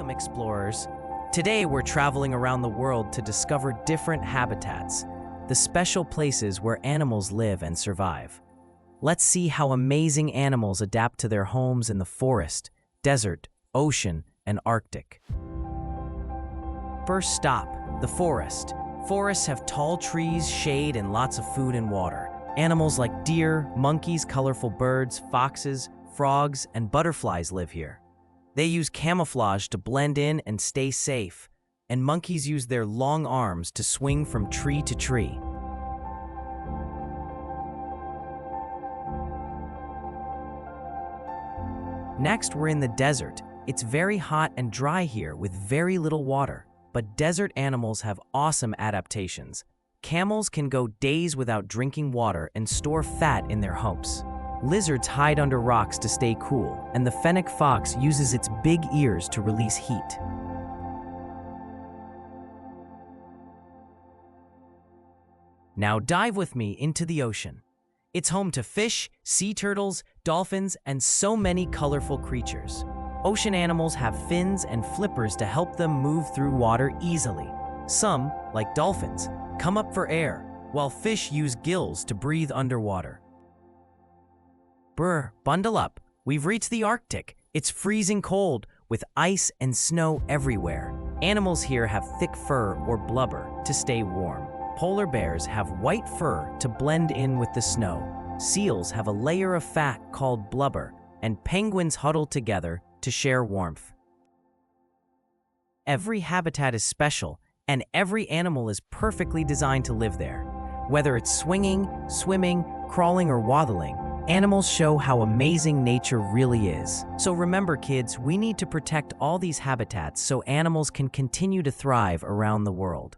Welcome, explorers. Today we're traveling around the world to discover different habitats, the special places where animals live and survive. Let's see how amazing animals adapt to their homes in the forest, desert, ocean, and Arctic. First stop, the forest. Forests have tall trees, shade, and lots of food and water. Animals like deer, monkeys, colorful birds, foxes, frogs, and butterflies live here. They use camouflage to blend in and stay safe, and monkeys use their long arms to swing from tree to tree. Next, we're in the desert. It's very hot and dry here with very little water, but desert animals have awesome adaptations. Camels can go days without drinking water and store fat in their humps. Lizards hide under rocks to stay cool, and the fennec fox uses its big ears to release heat. Now dive with me into the ocean. It's home to fish, sea turtles, dolphins, and so many colorful creatures. Ocean animals have fins and flippers to help them move through water easily. Some, like dolphins, come up for air, while fish use gills to breathe underwater. Bundle up. We've reached the Arctic. It's freezing cold, with ice and snow everywhere. Animals here have thick fur or blubber to stay warm. Polar bears have white fur to blend in with the snow. Seals have a layer of fat called blubber, and penguins huddle together to share warmth. Every habitat is special, and every animal is perfectly designed to live there. Whether it's swinging, swimming, crawling, or waddling, animals show how amazing nature really is. So remember, kids, we need to protect all these habitats so animals can continue to thrive around the world.